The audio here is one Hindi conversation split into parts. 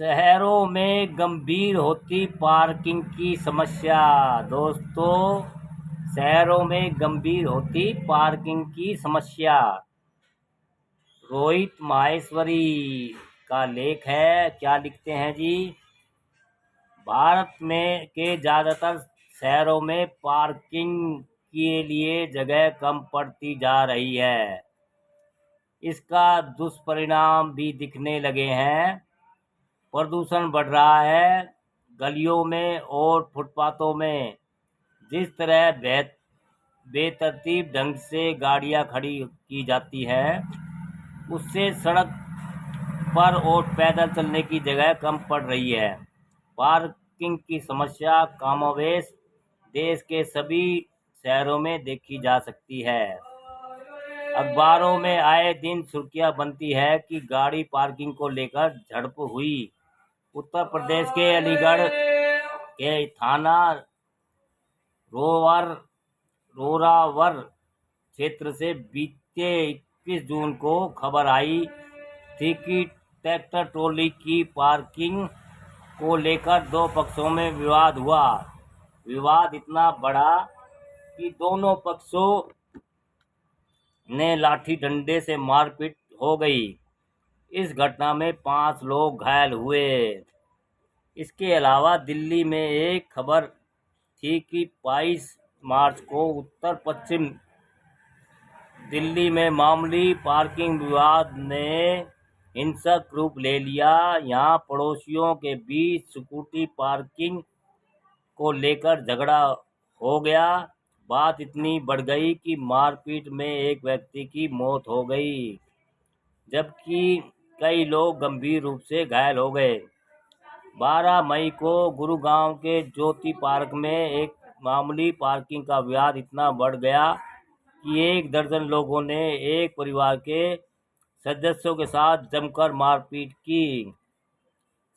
शहरों में गंभीर होती पार्किंग की समस्या। दोस्तों, शहरों में गंभीर होती पार्किंग की समस्या। रोहित माहेश्वरी का लेख है। क्या लिखते हैं जी? भारत में के ज़्यादातर शहरों में पार्किंग के लिए जगह कम पड़ती जा रही है। इसका दुष्परिणाम भी दिखने लगे हैं। प्रदूषण बढ़ रहा है। गलियों में और फुटपाथों में जिस तरह बेतरतीब ढंग से गाड़ियां खड़ी की जाती है, उससे सड़क पर और पैदल चलने की जगह कम पड़ रही है। पार्किंग की समस्या कमोबेश देश के सभी शहरों में देखी जा सकती है। अखबारों में आए दिन सुर्खियां बनती है कि गाड़ी पार्किंग को लेकर झड़प हुई। उत्तर प्रदेश के अलीगढ़ के थाना रोरावर क्षेत्र से बीते 21 जून को खबर आई थी कि ट्रैक्टर ट्रॉली की पार्किंग को लेकर दो पक्षों में विवाद हुआ। विवाद इतना बढ़ा कि दोनों पक्षों ने लाठी डंडे से मारपीट हो गई। इस घटना में 5 लोग घायल हुए। इसके अलावा दिल्ली में एक खबर थी कि 22 मार्च को उत्तर पश्चिम दिल्ली में मामूली पार्किंग विवाद ने हिंसक रूप ले लिया। यहाँ पड़ोसियों के बीच सिक्योरिटी पार्किंग को लेकर झगड़ा हो गया। बात इतनी बढ़ गई कि मारपीट में एक व्यक्ति की मौत हो गई, जबकि कई लोग गंभीर रूप से घायल हो गए। 12 मई को गुरुगांव के ज्योति पार्क में एक मामूली पार्किंग का विवाद इतना बढ़ गया कि 1 दर्जन लोगों ने एक परिवार के सदस्यों के साथ जमकर मारपीट की।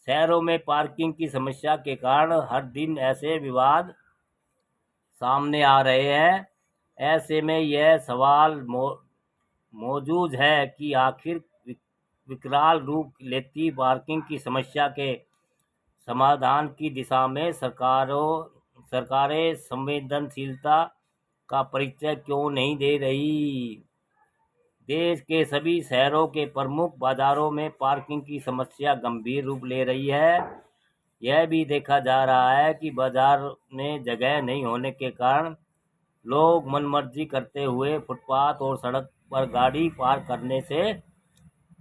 शहरों में पार्किंग की समस्या के कारण हर दिन ऐसे विवाद सामने आ रहे हैं। ऐसे में यह सवाल मौजूद है कि आखिर विकराल रूप लेती पार्किंग की समस्या के समाधान की दिशा में सरकारें संवेदनशीलता का परिचय क्यों नहीं दे रही। देश के सभी शहरों के प्रमुख बाजारों में पार्किंग की समस्या गंभीर रूप ले रही है। यह भी देखा जा रहा है कि बाजार में जगह नहीं होने के कारण लोग मनमर्जी करते हुए फुटपाथ और सड़क पर गाड़ी पार्क करने से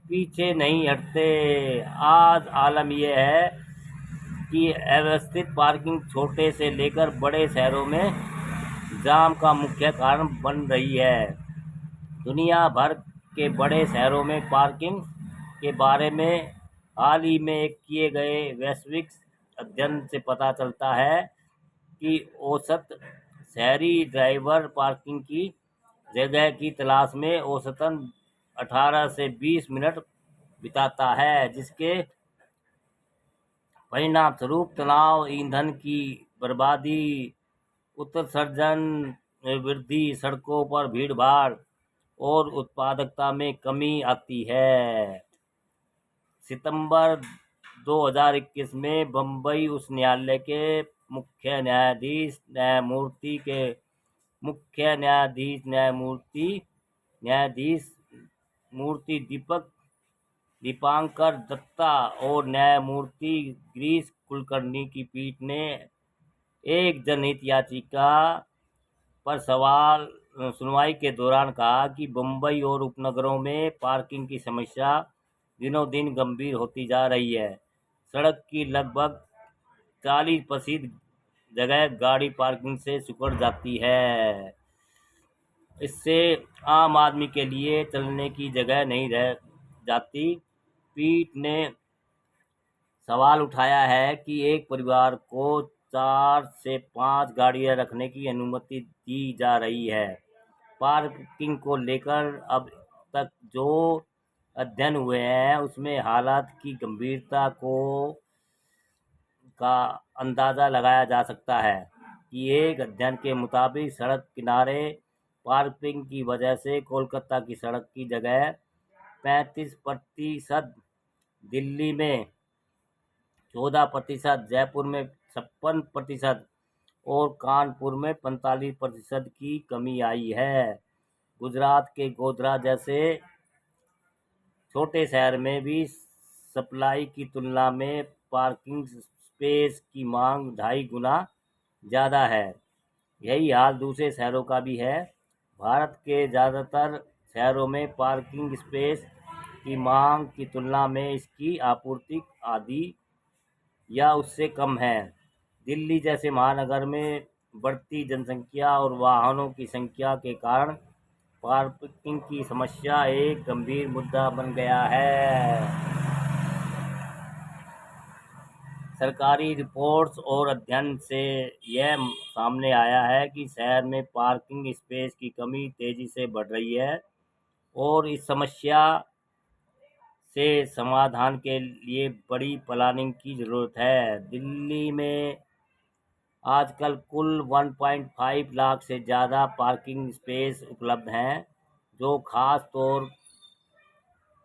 पीछे नहीं हटते। आज आलम यह है कि अव्यवस्थित पार्किंग छोटे से लेकर बड़े शहरों में जाम का मुख्य कारण बन रही है। दुनिया भर के बड़े शहरों में पार्किंग के बारे में हाल ही में किए गए वैश्विक अध्ययन से पता चलता है कि औसत शहरी ड्राइवर पार्किंग की जगह की तलाश में औसतन 18 से 20 मिनट बिताता है, जिसके परिणामस्वरूप तनाव, ईंधन की बर्बादी, उत्सर्जन में वृद्धि, सड़कों पर भीड़-भाड़ और उत्पादकता में कमी आती है। सितंबर 2021 में बम्बई उच्च न्यायालय के मुख्य न्यायाधीश न्यायमूर्ति दीपांकर दत्ता और न्यायमूर्ति गिरीश कुलकर्णी की पीठ ने एक जनहित याचिका पर सुनवाई के दौरान कहा कि मुंबई और उपनगरों में पार्किंग की समस्या दिनों दिन गंभीर होती जा रही है। सड़क की लगभग 40% जगह गाड़ी पार्किंग से सिकुड़ जाती है। इससे आम आदमी के लिए चलने की जगह नहीं रह जाती। पीठ ने सवाल उठाया है कि एक परिवार को 4 से 5 गाड़ियां रखने की अनुमति दी जा रही है। पार्किंग को लेकर अब तक जो अध्ययन हुए हैं, उसमें हालात की गंभीरता का अंदाज़ा लगाया जा सकता है कि एक अध्ययन के मुताबिक सड़क किनारे पार्किंग की वजह से कोलकाता की सड़क की जगह 35%, दिल्ली में 14%, जयपुर में 56% और कानपुर में 45% की कमी आई है। गुजरात के गोधरा जैसे छोटे शहर में भी सप्लाई की तुलना में पार्किंग स्पेस की मांग 2.5 गुना ज़्यादा है। यही हाल दूसरे शहरों का भी है। भारत के ज़्यादातर शहरों में पार्किंग स्पेस की मांग की तुलना में इसकी आपूर्ति आधी या उससे कम है। दिल्ली जैसे महानगर में बढ़ती जनसंख्या और वाहनों की संख्या के कारण पार्किंग की समस्या एक गंभीर मुद्दा बन गया है। सरकारी रिपोर्ट्स और अध्ययन से यह सामने आया है कि शहर में पार्किंग स्पेस की कमी तेजी से बढ़ रही है और इस समस्या से समाधान के लिए बड़ी प्लानिंग की ज़रूरत है। दिल्ली में आजकल कुल 1.5 लाख से ज़्यादा पार्किंग स्पेस उपलब्ध हैं, जो खास तौर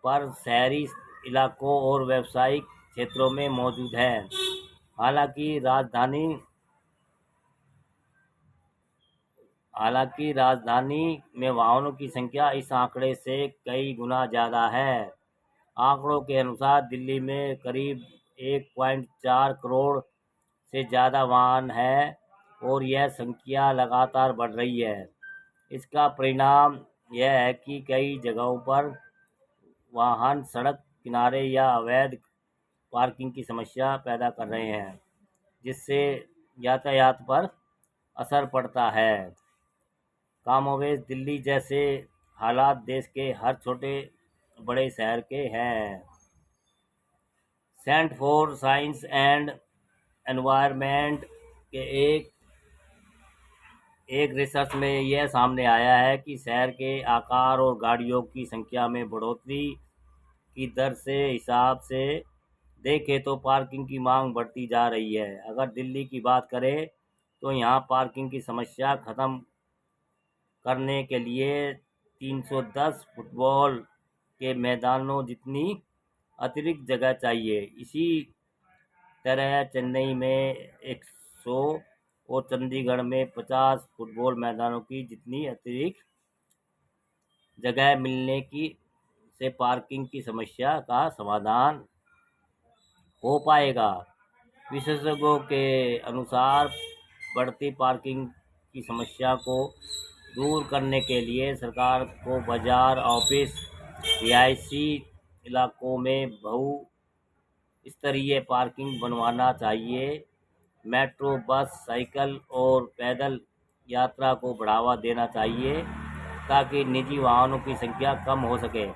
पर शहरी इलाकों और व्यावसायिक क्षेत्रों में मौजूद हैं। हालांकि राजधानी में वाहनों की संख्या इस आंकड़े से कई गुना ज़्यादा है। आंकड़ों के अनुसार दिल्ली में करीब 1.4 करोड़ से ज़्यादा वाहन हैं और यह संख्या लगातार बढ़ रही है। इसका परिणाम यह है कि कई जगहों पर वाहन सड़क किनारे या अवैध पार्किंग की समस्या पैदा कर रहे हैं, जिससे यातायात पर असर पड़ता है। कमोबेश दिल्ली जैसे हालात देश के हर छोटे बड़े शहर के हैं। Centre for science and environment के एक रिसर्च में यह सामने आया है कि शहर के आकार और गाड़ियों की संख्या में बढ़ोतरी की दर से हिसाब से देखें तो पार्किंग की मांग बढ़ती जा रही है। अगर दिल्ली की बात करें तो यहाँ पार्किंग की समस्या खत्म करने के लिए 310 फुटबॉल के मैदानों जितनी अतिरिक्त जगह चाहिए। इसी तरह चेन्नई में 100 और चंडीगढ़ में 50 फुटबॉल मैदानों की जितनी अतिरिक्त जगह मिलने की से पार्किंग की समस्या का समाधान हो पाएगा। विशेषज्ञों के अनुसार बढ़ती पार्किंग की समस्या को दूर करने के लिए सरकार को बाजार, ऑफिस, रिहायशी इलाकों में बहु स्तरीय पार्किंग बनवाना चाहिए। मेट्रो, बस, साइकिल और पैदल यात्रा को बढ़ावा देना चाहिए ताकि निजी वाहनों की संख्या कम हो सके।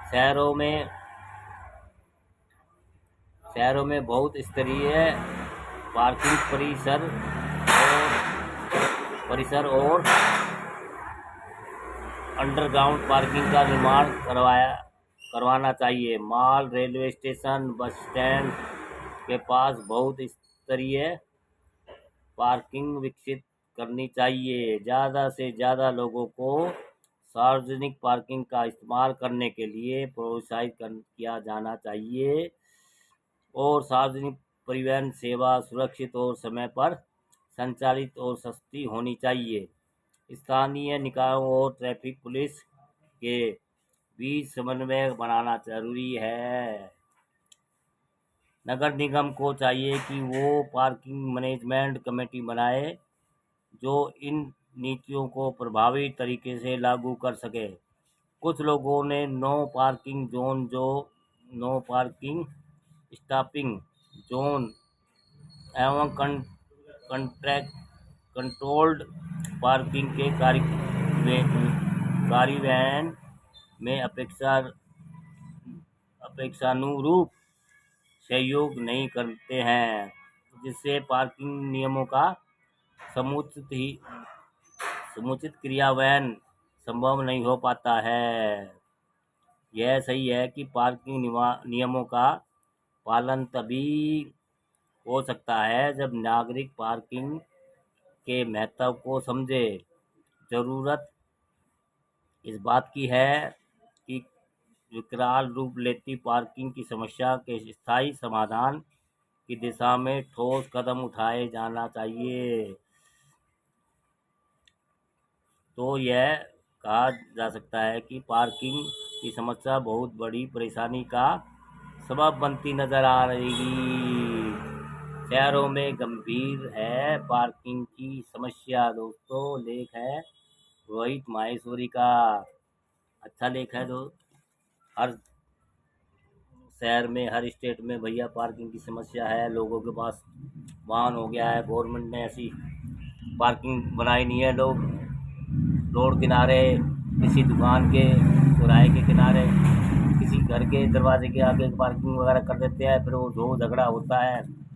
शहरों में बहुत स्तरीय पार्किंग परिसर और अंडरग्राउंड पार्किंग का निर्माण करवाना चाहिए। Mall, railway station, bus stand के पास बहुत स्तरीय पार्किंग विकसित करनी चाहिए। ज़्यादा से ज़्यादा लोगों को सार्वजनिक पार्किंग का इस्तेमाल करने के लिए प्रोत्साहित किया जाना चाहिए और सार्वजनिक परिवहन सेवा सुरक्षित और समय पर संचालित और सस्ती होनी चाहिए। स्थानीय निकायों और ट्रैफिक पुलिस के बीच समन्वय बनाना जरूरी है। नगर निगम को चाहिए कि वो पार्किंग मैनेजमेंट कमेटी बनाए जो इन नीतियों को प्रभावी तरीके से लागू कर सके। कुछ लोगों ने no parking zone, no parking stopping zone एवं कंट्रोल्ड पार्किंग के कार्यान्वयन में अपेक्षानुरूप सहयोग नहीं करते हैं, जिससे पार्किंग नियमों का समुचित क्रियान्वयन संभव नहीं हो पाता है। यह सही है कि पार्किंग नियमों का पालन तभी हो सकता है जब नागरिक पार्किंग के महत्व को समझे। ज़रूरत इस बात की है कि विकराल रूप लेती पार्किंग की समस्या के स्थायी समाधान की दिशा में ठोस कदम उठाए जाना चाहिए। तो यह कहा जा सकता है कि पार्किंग की समस्या बहुत बड़ी परेशानी का सबब बनती नजर आ रही। शहरों में गंभीर है पार्किंग की समस्या। दोस्तों लेख है रोहित माहेश्वरी का। अच्छा लेख है। जो हर शहर में, हर स्टेट में भैया पार्किंग की समस्या है। लोगों के पास वाहन हो गया है, गवर्नमेंट ने ऐसी पार्किंग बनाई नहीं है। लोग रोड किनारे, किसी दुकान के चौराहे के किनारे, किसी घर के दरवाजे के आगे पार्किंग वगैरह कर देते हैं, फिर वो जो झगड़ा होता है।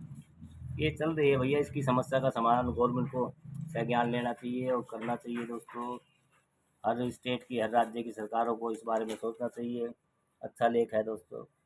ये चल रही है भैया। इसकी समस्या का समाधान गवर्नमेंट को संज्ञान लेना चाहिए और करना चाहिए। दोस्तों हर स्टेट की, हर राज्य की सरकारों को इस बारे में सोचना चाहिए। अच्छा लेख है दोस्तों।